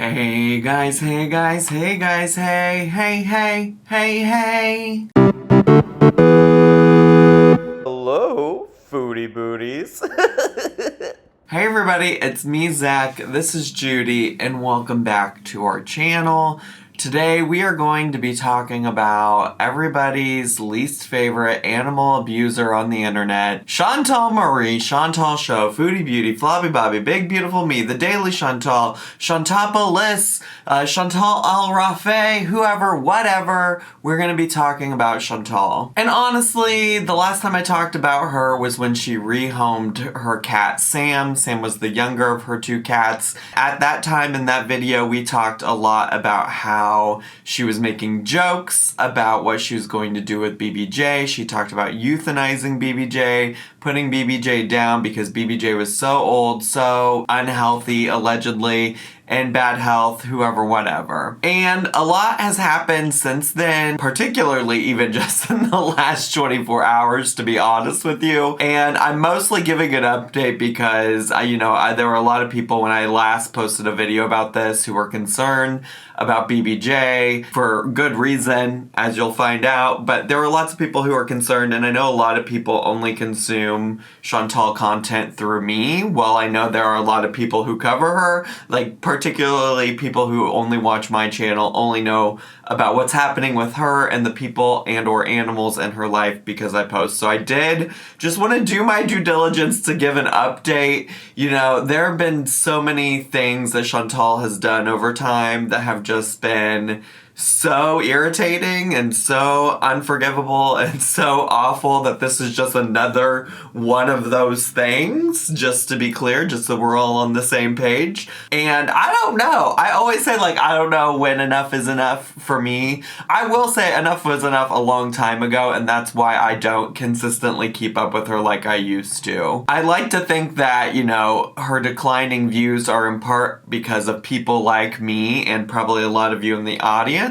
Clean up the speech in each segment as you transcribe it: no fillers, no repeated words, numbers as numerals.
Hey guys, hey guys, hey guys, hey, hey, hey, hey, hey. Hello, foodie booties. Hey everybody, it's me, Zach. This is Judy, and welcome back to our channel. Today we are going to be talking about everybody's least favorite animal abuser on the internet, Chantal Marie, Chantal Show, Foodie Beauty, Floppy Bobby, Big Beautiful Me, The Daily Chantal, Chantapolis, Chantal Al Rafe, whoever, whatever. We're going to be talking about Chantal. And honestly, the last time I talked about her was when she rehomed her cat Sam. Sam was the younger of her two cats. At that time in that video, we talked a lot about how she was making jokes about what she was going to do with BBJ. She talked about euthanizing BBJ, putting BBJ down because BBJ was so old, so unhealthy, allegedly, and bad health, whoever, whatever. And a lot has happened since then, particularly even just in the last 24 hours, to be honest with you. And I'm mostly giving an update because, there were a lot of people when I last posted a video about this who were concerned about BBJ for good reason, as you'll find out. But there were lots of people who are concerned, and I know a lot of people only consume Chantal content through me. While I know there are a lot of people who cover her, like particularly people who only watch my channel, only know about what's happening with her and the people and or animals in her life because I post. So I did just want to do my due diligence to give an update. There have been so many things that Chantal has done over time that have just been so irritating and so unforgivable and so awful that this is just another one of those things, just to be clear, just so we're all on the same page. And I don't know. I always say, I don't know when enough is enough for me. I will say enough was enough a long time ago, and that's why I don't consistently keep up with her like I used to. I like to think that, her declining views are in part because of people like me and probably a lot of you in the audience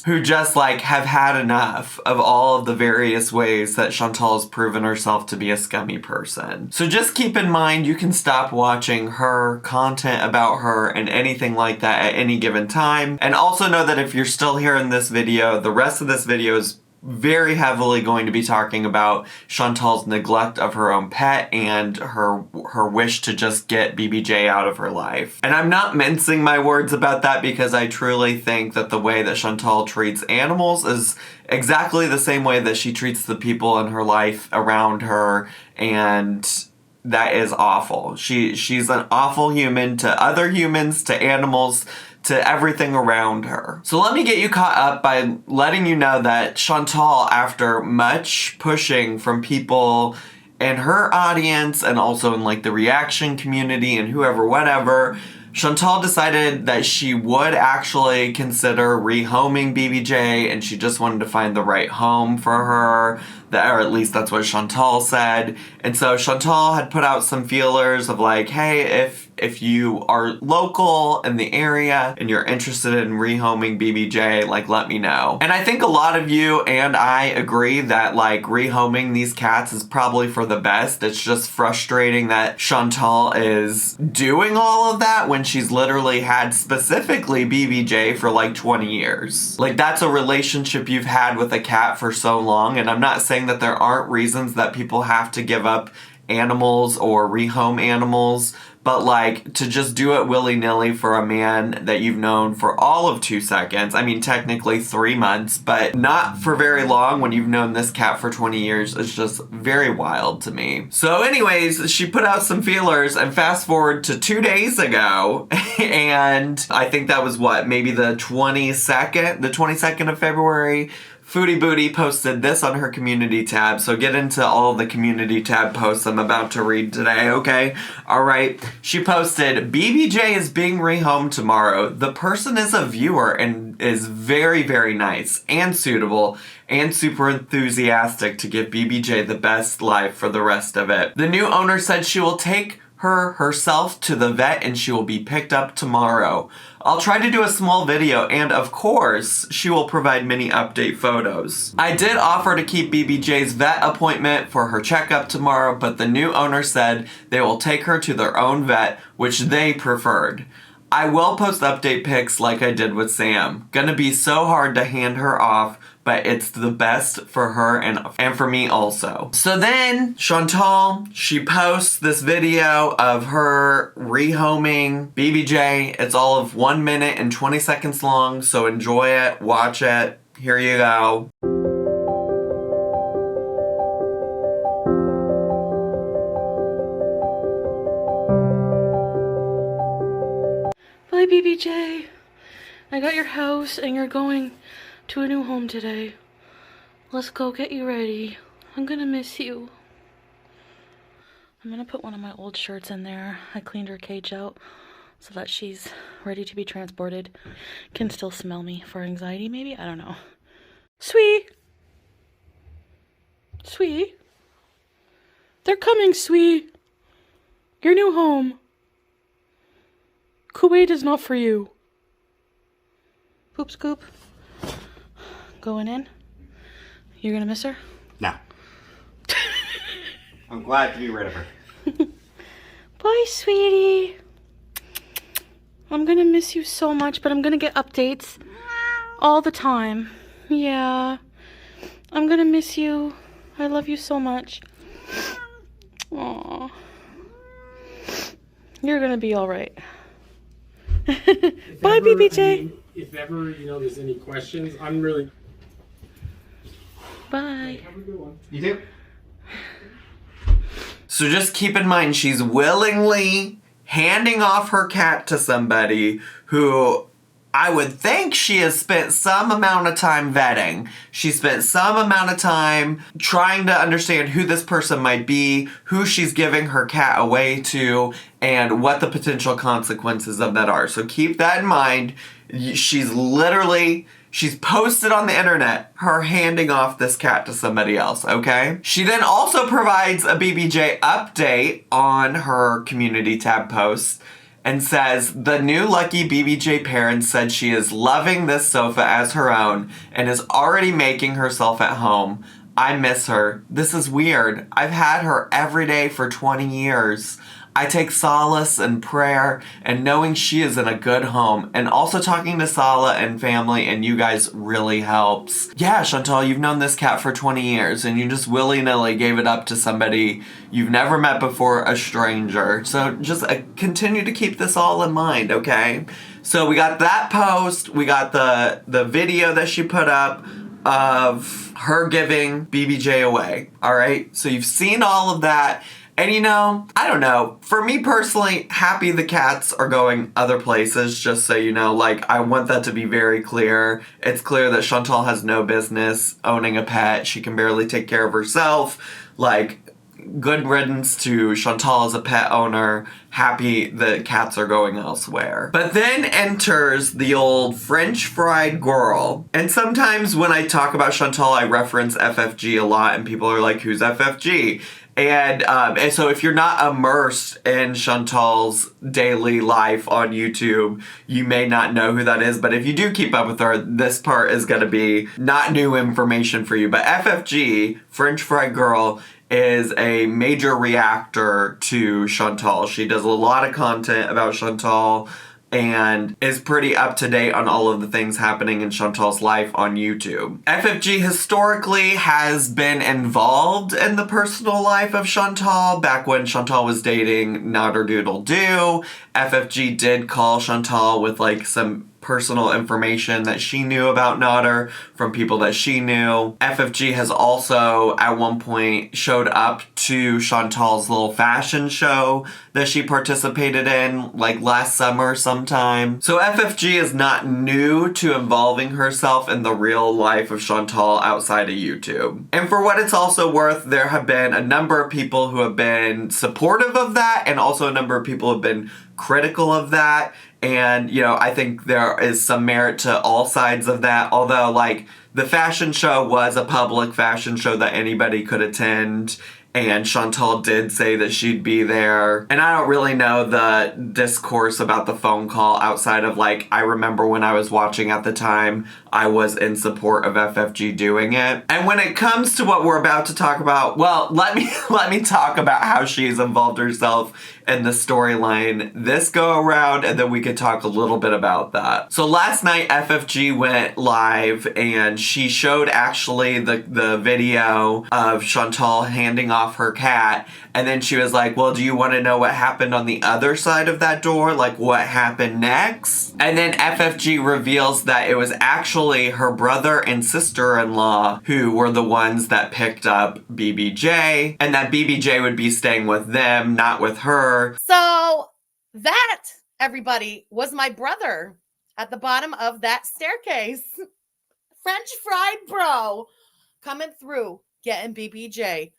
who just have had enough of all of the various ways that Chantal has proven herself to be a scummy person. So just keep in mind you can stop watching her content about her and anything like that at any given time. And also know that if you're still here in this video, the rest of this video is very heavily going to be talking about Chantal's neglect of her own pet and her wish to just get BBJ out of her life. And I'm not mincing my words about that because I truly think that the way that Chantal treats animals is exactly the same way that she treats the people in her life around her, and that is awful. She's an awful human to other humans, to animals, to everything around her. So let me get you caught up by letting you know that Chantal, after much pushing from people in her audience and also in the reaction community and whoever, whatever, Chantal decided that she would actually consider rehoming BBJ, and she just wanted to find the right home for her, or at least that's what Chantal said. And so Chantal had put out some feelers of hey, if you are local in the area and you're interested in rehoming BBJ, let me know. And I think a lot of you and I agree that rehoming these cats is probably for the best. It's just frustrating that Chantal is doing all of that when she's literally had specifically BBJ for 20 years. That's a relationship you've had with a cat for so long, and I'm not saying that there aren't reasons that people have to give up animals or rehome animals, but to just do it willy-nilly for a man that you've known for all of 2 seconds, I mean technically 3 months, but not for very long when you've known this cat for 20 years, is just very wild to me. So anyways, she put out some feelers, and fast forward to 2 days ago, and I think that was maybe the 22nd of February, Foodie Booty posted this on her community tab, so get into all the community tab posts I'm about to read today, okay? Alright, she posted, BBJ is being rehomed tomorrow. The person is a viewer and is very, very nice and suitable and super enthusiastic to give BBJ the best life for the rest of it. The new owner said she will take her herself to the vet and she will be picked up tomorrow. I'll try to do a small video, and of course, she will provide many update photos. I did offer to keep BBJ's vet appointment for her checkup tomorrow, but the new owner said they will take her to their own vet, which they preferred. I will post update pics like I did with Sam. Gonna be so hard to hand her off, but it's the best for her and for me also. So then Chantal, she posts this video of her rehoming BBJ. It's all of 1 minute and 20 seconds long, so enjoy it, watch it. Here you go. Bye, BBJ. I got your house and you're going to a new home today. Let's go get you ready. I'm gonna miss you. I'm gonna put one of my old shirts in there. I cleaned her cage out so that she's ready to be transported. Can still smell me for anxiety, maybe? I don't know. Sweet! Sweet! They're coming, Sweet! Your new home. Kuwait is not for you. Poop scoop. Going in. You're gonna miss her? No. I'm glad to be rid of her. Bye, sweetie. I'm gonna miss you so much, but I'm gonna get updates all the time. Yeah. I'm gonna miss you. I love you so much. Aww. You're gonna be alright. Bye, BBJ. If ever, there's any questions, I'm really... Bye. Have a good one. You too? So just keep in mind, she's willingly handing off her cat to somebody who I would think she has spent some amount of time vetting. She spent some amount of time trying to understand who this person might be, who she's giving her cat away to, and what the potential consequences of that are. So keep that in mind. She's posted on the internet her handing off this cat to somebody else, okay? She then also provides a BBJ update on her community tab post and says, the new lucky BBJ parent said she is loving this sofa as her own and is already making herself at home. I miss her. This is weird. I've had her every day for 20 years. I take solace in prayer and knowing she is in a good home, and also talking to Sala and family and you guys really helps. Yeah, Chantal, you've known this cat for 20 years and you just willy-nilly gave it up to somebody you've never met before, a stranger. So just continue to keep this all in mind, okay? So we got that post, we got the video that she put up of her giving BBJ away, all right? So you've seen all of that. And I don't know, for me personally, happy the cats are going other places, just so you know, I want that to be very clear. It's clear that Chantal has no business owning a pet. She can barely take care of herself. Good riddance to Chantal as a pet owner. Happy the cats are going elsewhere. But then enters the old French fried girl. And sometimes when I talk about Chantal, I reference FFG a lot, and people are like, who's FFG? And so if you're not immersed in Chantal's daily life on YouTube, you may not know who that is. But if you do keep up with her, this part is going to be not new information for you. But FFG, French Fry Girl, is a major reactor to Chantal. She does a lot of content about Chantal and is pretty up to date on all of the things happening in Chantal's life on YouTube. FFG historically has been involved in the personal life of Chantal. Back when Chantal was dating Nodder Doodle Doo, FFG did call Chantal with some personal information that she knew about Nodder from people that she knew. FFG has also at one point showed up to Chantal's little fashion show that she participated in last summer sometime. So FFG is not new to involving herself in the real life of Chantal outside of YouTube. And for what it's also worth, there have been a number of people who have been supportive of that, and also a number of people have been critical of that. And, I think there is some merit to all sides of that. Although, the fashion show was a public fashion show that anybody could attend. And Chantal did say that she'd be there. And I don't really know the discourse about the phone call outside of I remember when I was watching at the time, I was in support of FFG doing it. And when it comes to what we're about to talk about, well, let me talk about how she's involved herself in the storyline this go around, and then we could talk a little bit about that. So last night FFG went live and she showed actually the video of Chantal handing off her cat, and then she was like, well, do you want to know what happened on the other side of that door? Like what happened next? And then FFG reveals that it was actually her brother and sister-in-law who were the ones that picked up BBJ, and that BBJ would be staying with them, not with her. So that, everybody, was my brother at the bottom of that staircase. French fried bro coming through, getting BBJ.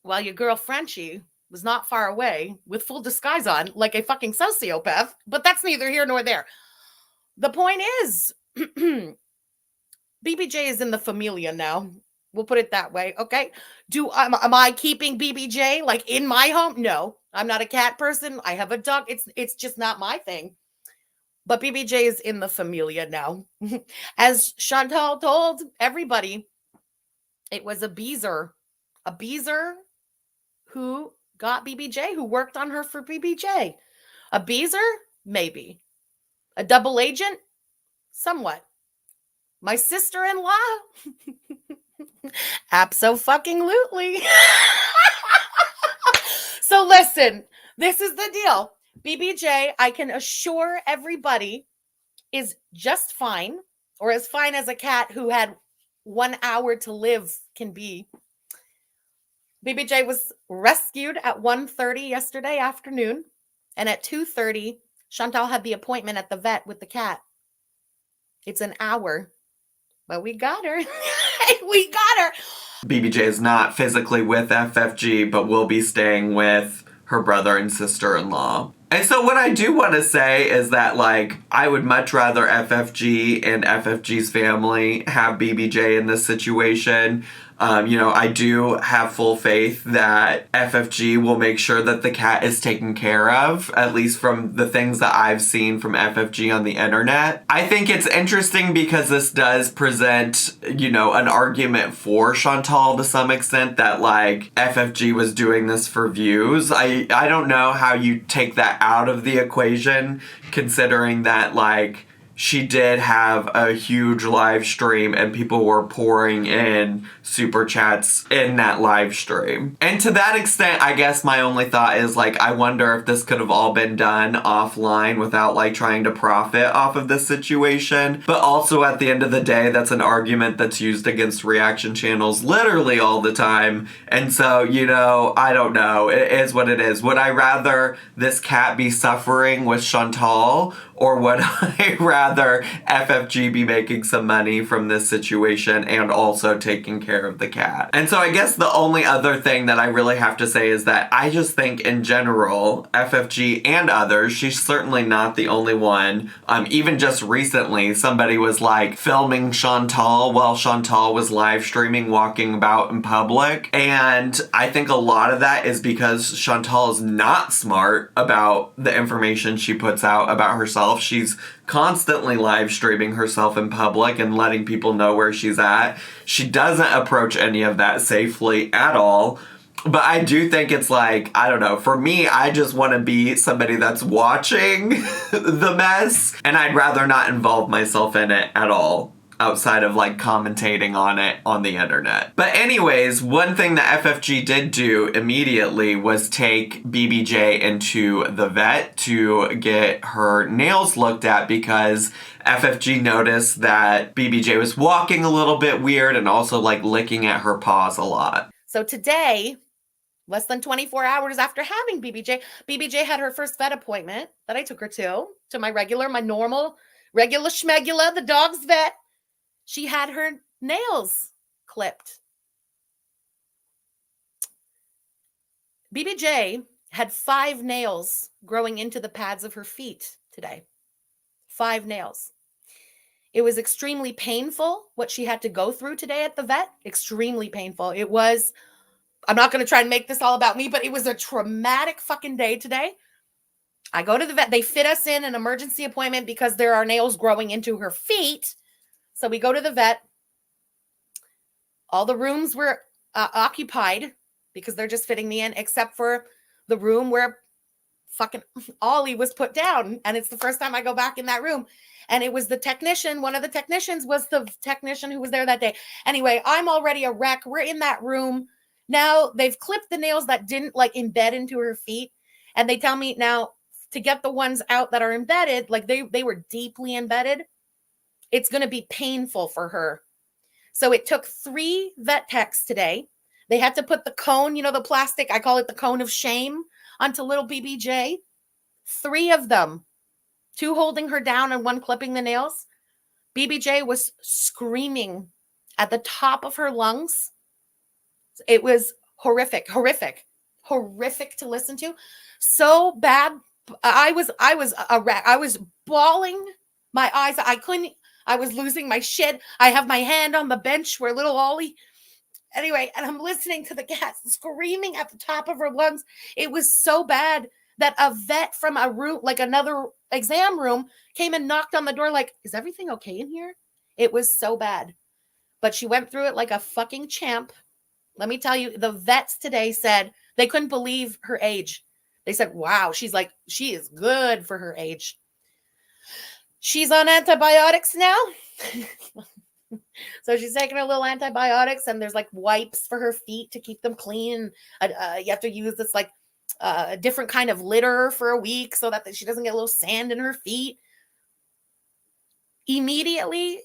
While your girl Frenchie was not far away with full disguise on like a fucking sociopath, but that's neither here nor there. The point is, BBJ is in the familia now. We'll put it that way, okay? Am I keeping BBJ like in my home? No, I'm not a cat person. I have a dog. It's just not my thing. But BBJ is in the familia now. As Chantal told everybody, it was a beezer who got BBJ, who worked on her for BBJ. A beezer? Maybe. A double agent? Somewhat. My sister-in-law? Abso-fucking-lutely. So listen, this is the deal. BBJ, I can assure everybody, is just fine, or as fine as a cat who had 1 hour to live can be. BBJ was rescued at 1:30 yesterday afternoon, and at 2:30, Chantal had the appointment at the vet with the cat. It's an hour, but we got her. We got her. BBJ is not physically with FFG, but will be staying with her brother and sister-in-law. And so what I do want to say is that, like, I would much rather FFG and FFG's family have BBJ in this situation. I do have full faith that FFG will make sure that the cat is taken care of, at least from the things that I've seen from FFG on the internet. I think it's interesting because this does present, an argument for Chantal to some extent that, like, FFG was doing this for views. I don't know how you take that out of the equation, considering that, like, she did have a huge live stream and people were pouring in super chats in that live stream. And to that extent, I guess my only thought is, like, I wonder if this could have all been done offline without, like, trying to profit off of this situation. But also at the end of the day, that's an argument that's used against reaction channels literally all the time. And so, I don't know. It is what it is. Would I rather this cat be suffering with Chantal, or would I rather FFG be making some money from this situation and also taking care of the cat? And so I guess the only other thing that I really have to say is that I just think in general, FFG and others, she's certainly not the only one. Even just recently, somebody was like filming Chantal while Chantal was live streaming, walking about in public. And I think a lot of that is because Chantal is not smart about the information she puts out about herself. She's constantly live streaming herself in public and letting people know where she's at. She doesn't approach any of that safely at all. But I do think it's like, I don't know, for me, I just want to be somebody that's watching the mess, and I'd rather not involve myself in it at all, outside of, like, commentating on it on the internet. But anyways, one thing that FFG did do immediately was take BBJ into the vet to get her nails looked at, because FFG noticed that BBJ was walking a little bit weird and also, like, licking at her paws a lot. So today, less than 24 hours after having BBJ had her first vet appointment that I took her to my normal, regular schmegula, the dog's vet. She had her nails clipped. BBJ had 5 nails growing into the pads of her feet today. 5 nails. It was extremely painful what she had to go through today at the vet. Extremely painful. It was, I'm not going to try and make this all about me, but it was a traumatic fucking day today. I go to the vet. They fit us in an emergency appointment because there are nails growing into her feet. So we go to the vet. All the rooms were occupied because they're just fitting me in, except for the room where fucking Ollie was put down. And it's the first time I go back in that room. And it was the technician. One of the technicians was the technician who was there that day. Anyway, I'm already a wreck. We're in that room. Now they've clipped the nails that didn't like embed into her feet. And they tell me now to get the ones out that are embedded, like they were deeply embedded, it's going to be painful for her. So it took 3 vet techs today. They had to put the cone, you know, the plastic, I call it the cone of shame, onto little BBJ. 3 of them, 2 holding her down and 1 clipping the nails. BBJ was screaming at the top of her lungs. It was horrific to listen to. So bad. I was a wreck. I was bawling my eyes. I was losing my shit. I have my hand on the bench where little Ollie. Anyway, and I'm listening to the cat screaming at the top of her lungs. It was so bad that a vet from a room, like another exam room, came and knocked on the door like, is everything okay in here? It was so bad. But she went through it like a fucking champ. Let me tell you, the vets today said they couldn't believe her age. They said, wow, she is good for her age. She's on antibiotics now. So she's taking a little antibiotics, and there's like wipes for her feet to keep them clean. You have to use this like a different kind of litter for a week so that she doesn't get a little sand in her feet. Immediately,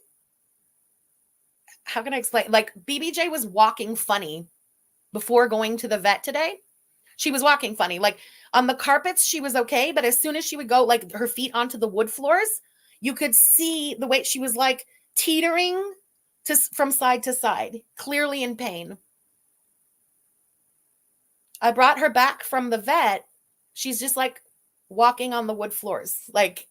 how can I explain? Like BBJ was walking funny before going to the vet today. She was walking funny. Like on the carpets, she was okay. But as soon as she would go like her feet onto the wood floors, you could see the way she was like teetering from side to side, clearly in pain. I brought her back from the vet. She's just like walking on the wood floors, like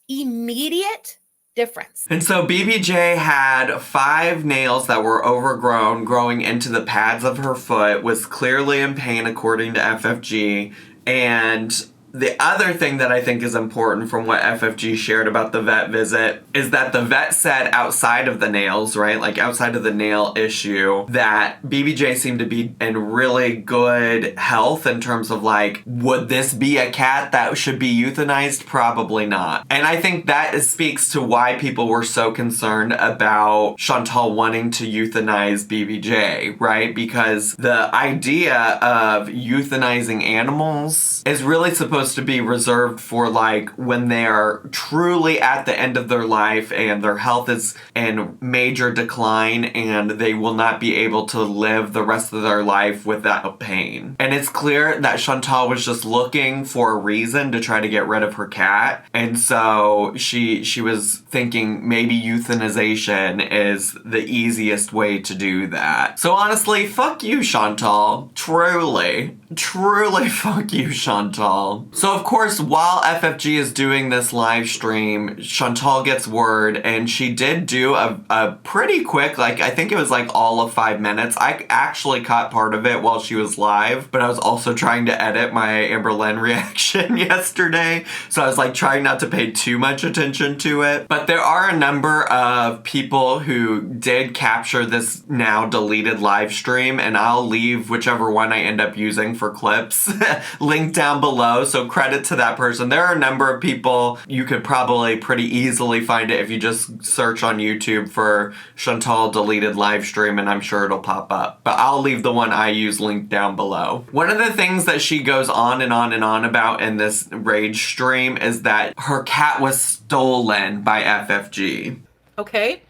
immediate difference. And so BBJ had 5 nails that were overgrown growing into the pads of her foot, was clearly in pain according to FFG. And the other thing that I think is important from what FFG shared about the vet visit is that the vet said outside of the nails, right? Like outside of the nail issue, that BBJ seemed to be in really good health in terms of like, would this be a cat that should be euthanized? Probably not. And I think that speaks to why people were so concerned about Chantal wanting to euthanize BBJ, right? Because the idea of euthanizing animals is really supposed to be reserved for like when they are truly at the end of their life and their health is in major decline and they will not be able to live the rest of their life without pain. And it's clear that Chantal was just looking for a reason to try to get rid of her cat. And so she was thinking maybe euthanization is the easiest way to do that. So honestly, fuck you, Chantal. Truly fuck you, Chantal. So of course, while FFG is doing this live stream, Chantal gets word, and she did do a pretty quick, like I think it was like all of 5 minutes. I actually caught part of it while she was live, but I was also trying to edit my Amber Lynn reaction yesterday, so I was like trying not to pay too much attention to it. But there are a number of people who did capture this now deleted live stream, and I'll leave whichever one I end up using for clips linked down below, so credit to that person. There are a number of people. You could probably pretty easily find it if you just search on YouTube for Chantal deleted live stream, and I'm sure it'll pop up. But I'll leave the one I use linked down below. One of the things that she goes on and on and on about in this rage stream is that her cat was stolen by FFG. Okay?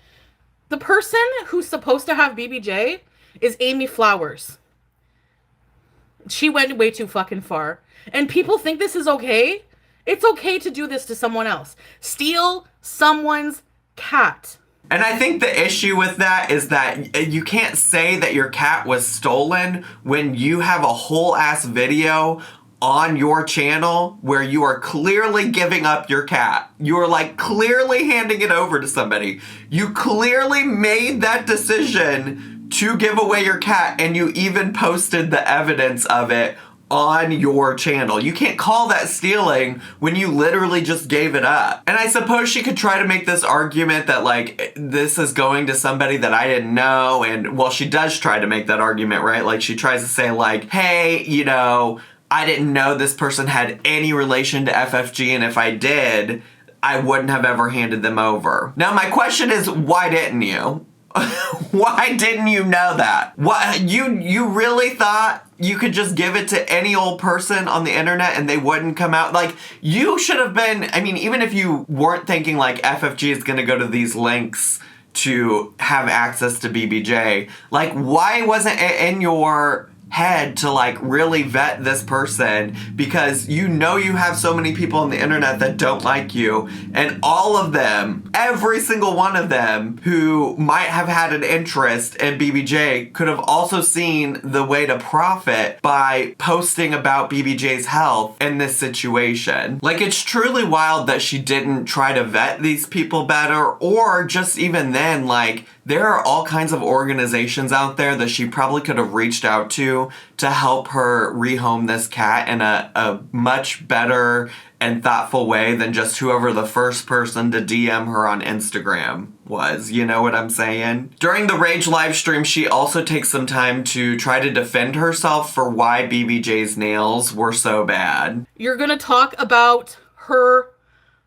The person who's supposed to have BBJ is Amy Flowers. She went way too fucking far. And people think this is okay? It's okay to do this to someone else. Steal someone's cat. And I think the issue with that is that you can't say that your cat was stolen when you have a whole ass video on your channel where you are clearly giving up your cat. You are like clearly handing it over to somebody. You clearly made that decision to give away your cat, and you even posted the evidence of it on your channel. You can't call that stealing when you literally just gave it up. And I suppose she could try to make this argument that like this is going to somebody that I didn't know, and well, she does try to make that argument, right? Like she tries to say like, hey, you know, I didn't know this person had any relation to FFG, and if I did, I wouldn't have ever handed them over. Now my question is, why didn't you? Why didn't you know that? What, you really thought you could just give it to any old person on the internet and they wouldn't come out? Like, you should have been, I mean, even if you weren't thinking like FFG is gonna go to these links to have access to BBJ, like why wasn't it in your head to like really vet this person? Because you know you have so many people on the internet that don't like you, and all of them, every single one of them who might have had an interest in BBJ could have also seen the way to profit by posting about BBJ's health in this situation. Like, it's truly wild that she didn't try to vet these people better, or just even then, like, there are all kinds of organizations out there that she probably could have reached out to help her rehome this cat in a much better and thoughtful way than just whoever the first person to DM her on Instagram was. You know what I'm saying? During the Rage live stream, she also takes some time to try to defend herself for why BBJ's nails were so bad. You're gonna talk about her,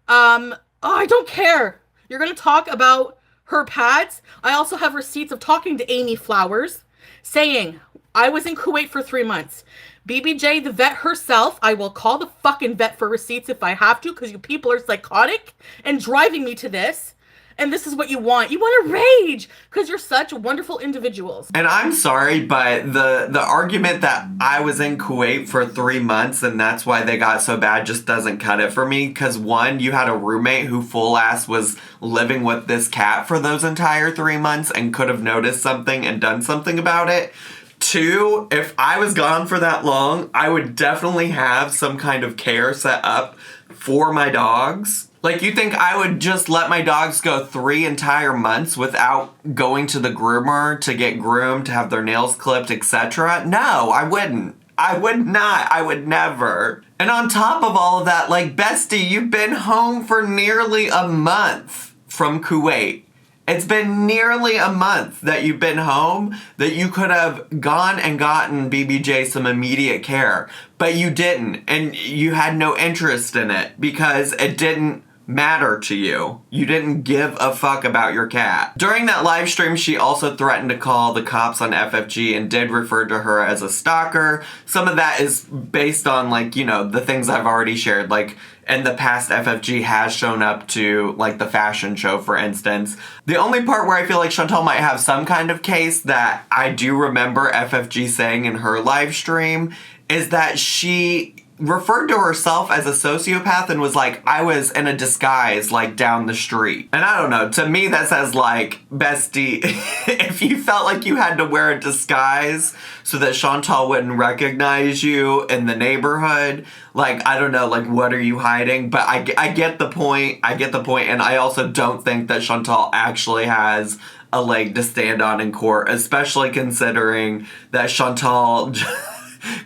I don't care. You're gonna talk about her pads. I also have receipts of talking to Amy Flowers saying, I was in Kuwait for 3 months. BBJ, the vet herself, I will call the fucking vet for receipts if I have to, because you people are psychotic and driving me to this. And this is what you want. You want to rage because you're such wonderful individuals. And I'm sorry, but the argument that I was in Kuwait for 3 months and that's why they got so bad just doesn't cut it for me. Because one, you had a roommate who full ass was living with this cat for those entire 3 months and could have noticed something and done something about it. Two, if I was gone for that long, I would definitely have some kind of care set up for my dogs. Like, you think I would just let my dogs go 3 entire months without going to the groomer to get groomed, to have their nails clipped, etc.? No, I wouldn't. I would not. I would never. And on top of all of that, like, bestie, you've been home for nearly a month from Kuwait. It's been nearly a month that you've been home, that you could have gone and gotten BBJ some immediate care, but you didn't, and you had no interest in it because it didn't matter to you. You didn't give a fuck about your cat. During that live stream, she also threatened to call the cops on FFG and did refer to her as a stalker. Some of that is based on, like, you know, the things I've already shared. Like, in the past, FFG has shown up to, like, the fashion show, for instance. The only part where I feel like Chantal might have some kind of case that I do remember FFG saying in her live stream is that she referred to herself as a sociopath and was like, I was in a disguise, like, down the street. And I don't know, to me that says, like, bestie, if you felt like you had to wear a disguise so that Chantal wouldn't recognize you in the neighborhood, like, I don't know, like, what are you hiding? But I get the point, and I also don't think that Chantal actually has a leg to stand on in court, especially considering that Chantal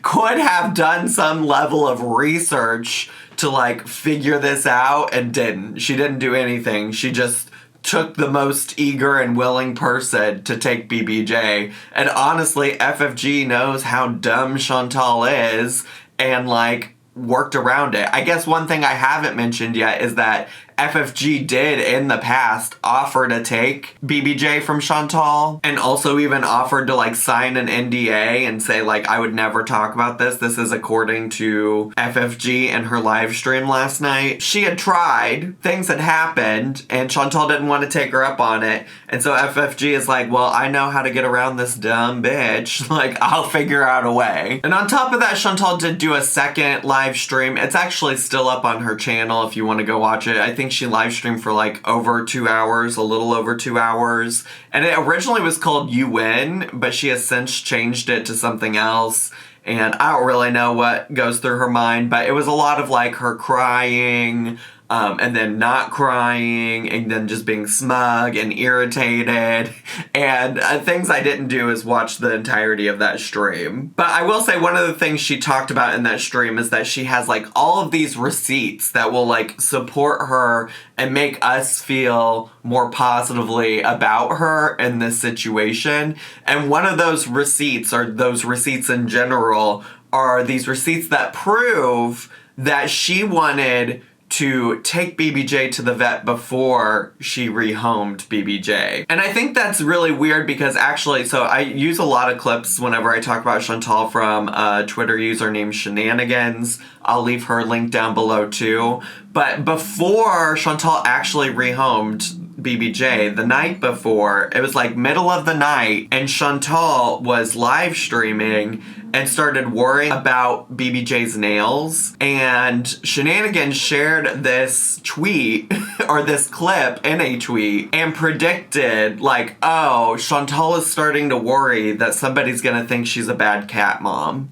could have done some level of research to, like, figure this out and didn't. She didn't do anything. She just took the most eager and willing person to take BBJ. And honestly, FFG knows how dumb Chantal is and, like, worked around it. I guess one thing I haven't mentioned yet is that FFG did in the past offer to take BBJ from Chantal, and also even offered to, like, sign an NDA and say, like, I would never talk about this. This is according to FFG in her live stream last night. She had tried, things had happened, and Chantal didn't want to take her up on it. And so FFG is like, well, I know how to get around this dumb bitch. Like, I'll figure out a way. And on top of that, Chantal did do a second live stream. It's actually still up on her channel if you want to go watch it. I think she live streamed for like over 2 hours, a little over 2 hours. And it originally was called You Win, but she has since changed it to something else. And I don't really know what goes through her mind, but it was a lot of like her crying, and then not crying, and then just being smug and irritated. And things I didn't do is watch the entirety of that stream. But I will say one of the things she talked about in that stream is that she has like all of these receipts that will like support her and make us feel more positively about her in this situation. And one of those receipts, or those receipts in general, are these receipts that prove that she wanted to take BBJ to the vet before she rehomed BBJ. And I think that's really weird because actually, so I use a lot of clips whenever I talk about Chantal from a Twitter user named Shenanigans. I'll leave her link down below too. But before Chantal actually rehomed BBJ, the night before, it was like middle of the night, and Chantal was live streaming and started worrying about BBJ's nails. And Shenanigans shared this tweet, or this clip in a tweet, and predicted, like, oh, Chantal is starting to worry that somebody's gonna think she's a bad cat mom.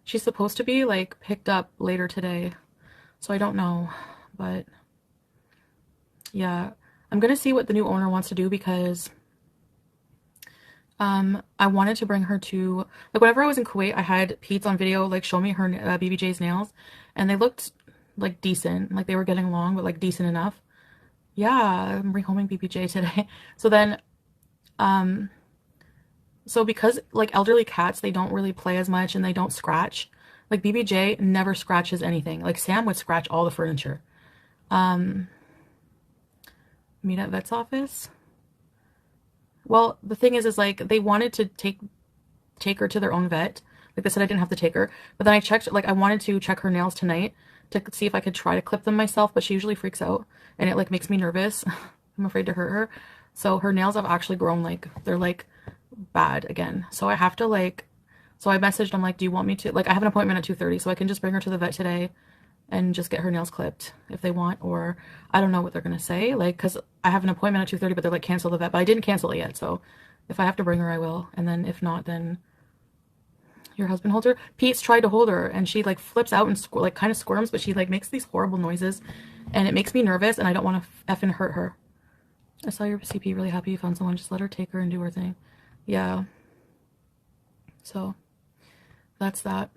She's supposed to be, like, picked up later today. So I don't know. But, yeah. I'm gonna see what the new owner wants to do because I wanted to bring her to, like, whenever I was in Kuwait, I had Pete's on video, like, show me her BBJ's nails, and they looked, like, decent. Like, they were getting along, but, like, decent enough. Yeah, I'm rehoming BBJ today. So then, so because, like, elderly cats, they don't really play as much and they don't scratch. Like, BBJ never scratches anything. Like, Sam would scratch all the furniture. Meet at vet's office. Well, the thing is like, they wanted to take her to their own vet. Like, they said I didn't have to take her. But then I checked, like, I wanted to check her nails tonight to see if I could try to clip them myself, but she usually freaks out. And it, like, makes me nervous. I'm afraid to hurt her. So her nails have actually grown, like, they're, like, bad again. So I have to, like, so I messaged, I'm like, do you want me to, like, I have an appointment at 2:30, so I can just bring her to the vet today and just get her nails clipped if they want, or I don't know what they're gonna say, like, because I have an appointment at 2:30, but they're like, cancel the vet, but I didn't cancel it yet, so if I have to bring her, I will, and then if not, then your husband holds her. Pete's tried to hold her, and she, like, flips out and like kind of squirms, but she, like, makes these horrible noises, and it makes me nervous, and I don't want to effing hurt her. I saw your CP, really happy you found someone, just let her take her and do her thing. Yeah, so that's that.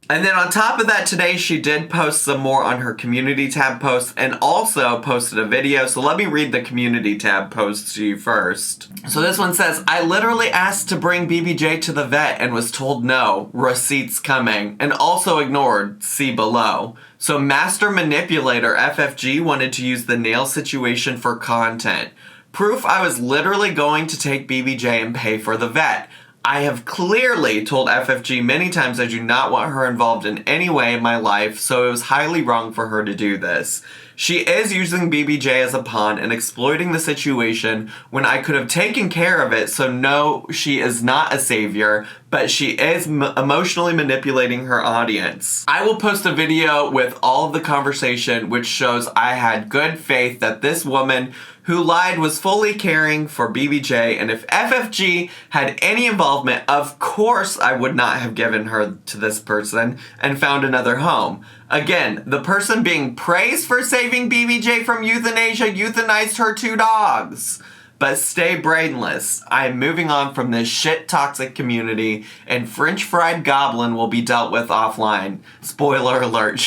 And then on top of that, today she did post some more on her community tab post and also posted a video. So let me read the community tab post to you first. So this one says, I literally asked to bring BBJ to the vet and was told no, receipts coming, and also ignored, see below. So Master Manipulator FFG wanted to use the nail situation for content. Proof I was literally going to take BBJ and pay for the vet. I have clearly told FFG many times I do not want her involved in any way in my life, so it was highly wrong for her to do this. She is using BBJ as a pawn and exploiting the situation when I could have taken care of it, so no, she is not a savior, but she is emotionally manipulating her audience. I will post a video with all of the conversation which shows I had good faith that this woman who lied was fully caring for BBJ, and if FFG had any involvement, of course I would not have given her to this person and found another home. Again, the person being praised for saving BBJ from euthanasia euthanized her 2 dogs. But stay brainless. I am moving on from this shit toxic community, and French fried goblin will be dealt with offline. Spoiler alert.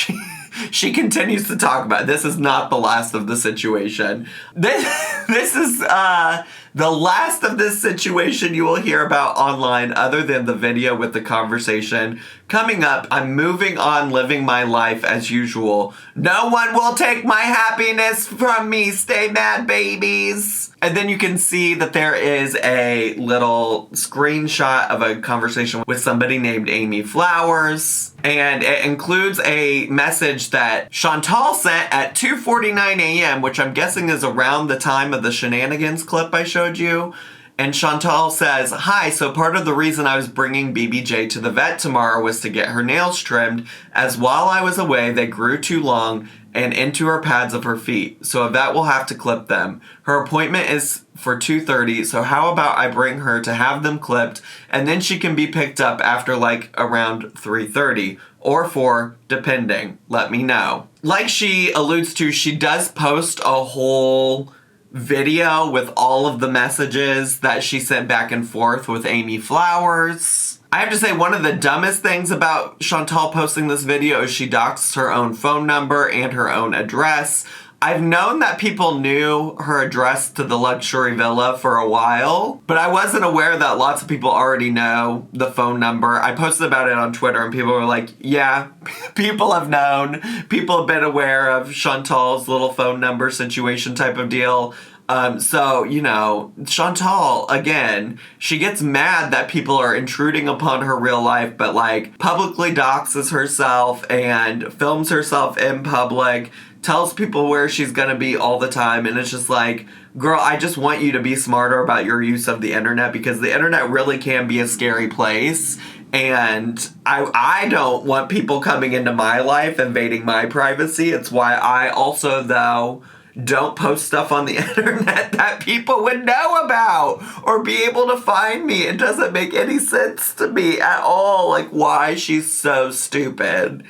She continues to talk about it. This is not the last of the situation. This is the last of this situation you will hear about online, other than the video with the conversation. Coming up, I'm moving on, living my life as usual. No one will take my happiness from me. Stay mad, babies. And then you can see that there is a little screenshot of a conversation with somebody named Amy Flowers. And it includes a message that Chantal sent at 2:49 a.m., which I'm guessing is around the time of the Shenanigans clip I showed you. And Chantal says, hi, so part of the reason I was bringing BBJ to the vet tomorrow was to get her nails trimmed, as while I was away, they grew too long and into her pads of her feet. So a vet will have to clip them. Her appointment is for 2:30, so how about I bring her to have them clipped, and then she can be picked up after like around 3:30 or 4, depending. Let me know. like she alludes to, she does post a whole video with all of the messages that she sent back and forth with Amy Flowers. I have to say, one of the dumbest things about Chantal posting this video is she doxed her own phone number and her own address. I've known that people knew her address to the luxury villa for a while, but I wasn't aware that lots of people already know the phone number. I posted about it on Twitter and people were like, yeah, people have known. People have been aware of Chantal's little phone number situation type of deal. So, you know, Chantal, again, she gets mad that people are intruding upon her real life, but like publicly doxes herself and films herself in public, tells people where she's gonna be all the time, and it's just like, girl, I just want you to be smarter about your use of the internet, because the internet really can be a scary place, and I don't want people coming into my life, invading my privacy. It's why I also, though, don't post stuff on the internet that people would know about or be able to find me. It doesn't make any sense to me at all, like, why she's so stupid.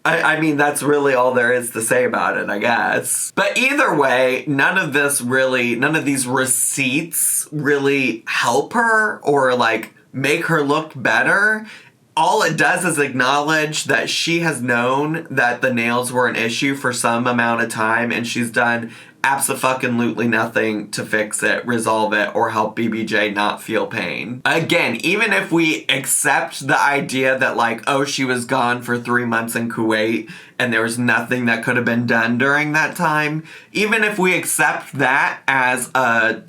I mean, that's really all there is to say about it, I guess. But either way, none of these receipts really help her or, like, make her look better. All it does is acknowledge that she has known that the nails were an issue for some amount of time, and she's done abso-fucking-lutely nothing to fix it, resolve it, or help BBJ not feel pain. Again, even if we accept the idea that, like, oh, she was gone for 3 months in Kuwait and there was nothing that could have been done during that time, even if we accept that as a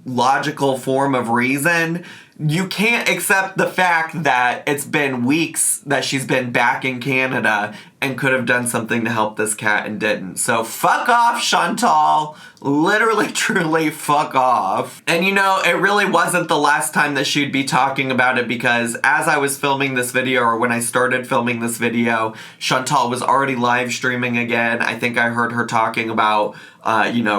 logical form of reason, you can't accept the fact that it's been weeks that she's been back in Canada and could have done something to help this cat and didn't. So fuck off, Chantal. Literally, truly, fuck off. And you know, it really wasn't the last time that she'd be talking about it, because as I was filming this video, or when I started filming this video, Chantal was already live streaming again. I think I heard her talking about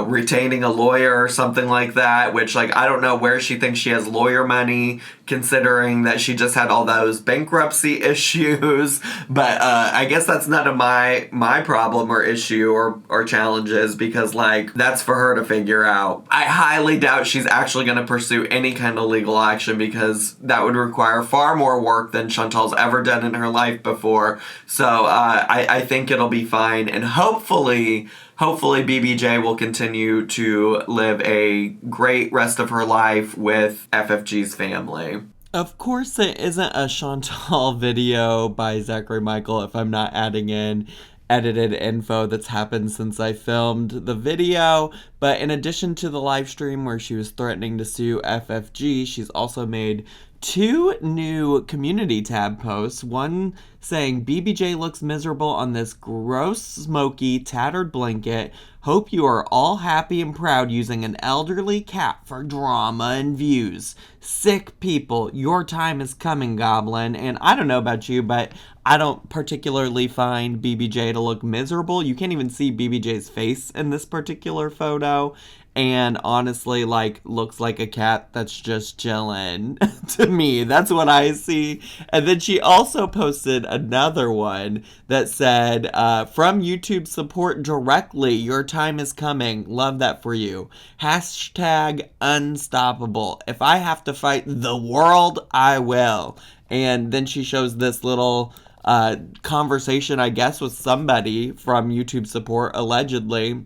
retaining a lawyer or something like that, which, like, I don't know where she thinks she has lawyer money, considering that she just had all those bankruptcy issues. But I guess that's none of my problem or issue or challenges, because, like, that's for her to figure out. I highly doubt she's actually going to pursue any kind of legal action, because that would require far more work than Chantal's ever done in her life before. So I think it'll be fine, and hopefully BBJ will continue to live a great rest of her life with FFG's family. Of course, it isn't a Chantal video by Zachary Michael if I'm not adding in edited info that's happened since I filmed the video. But in addition to the live stream where she was threatening to sue FFG, she's also made 2 new community tab posts. One saying, BBJ looks miserable on this gross, smoky, tattered blanket. Hope you are all happy and proud using an elderly cat for drama and views. Sick people, your time is coming, Goblin. And I don't know about you, but I don't particularly find BBJ to look miserable. You can't even see BBJ's face in this particular photo. And honestly, like, looks like a cat that's just chilling. To me, that's what I see. And then she also posted another one that said, from YouTube support directly, your time is coming. Love that for you. Hashtag unstoppable. If I have to fight the world, I will. And then she shows this little conversation, I guess, with somebody from YouTube support, allegedly,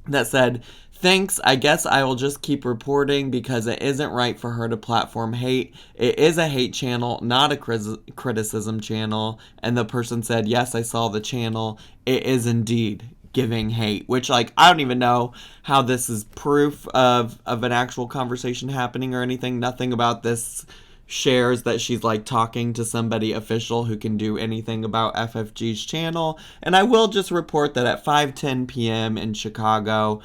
that said, thanks, I guess I will just keep reporting because it isn't right for her to platform hate. It is a hate channel, not a criticism channel. And the person said, yes, I saw the channel. It is indeed giving hate, which, like, I don't even know how this is proof of an actual conversation happening or anything. Nothing about this shares that she's, like, talking to somebody official who can do anything about FFG's channel. And I will just report that at 5:10 p.m. in Chicago,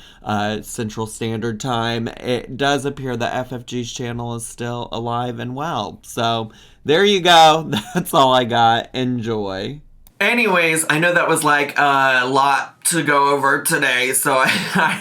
Central Standard Time, it does appear that FFG's channel is still alive and well. So there you go. That's all I got. Enjoy. Anyways, I know that was like a lot to go over today, so I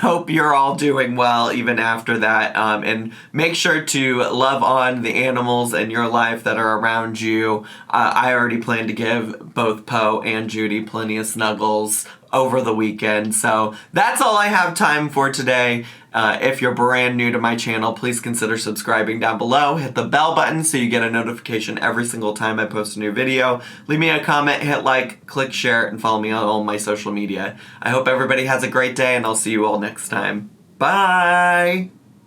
hope you're all doing well even after that. And make sure to love on the animals in your life that are around you. I already plan to give both Poe and Judy plenty of snuggles over the weekend. So that's all I have time for today. If you're brand new to my channel, please consider subscribing down below. Hit the bell button so you get a notification every single time I post a new video. Leave me a comment, hit like, click share, and follow me on all my social media. I hope everybody has a great day, and I'll see you all next time. Bye!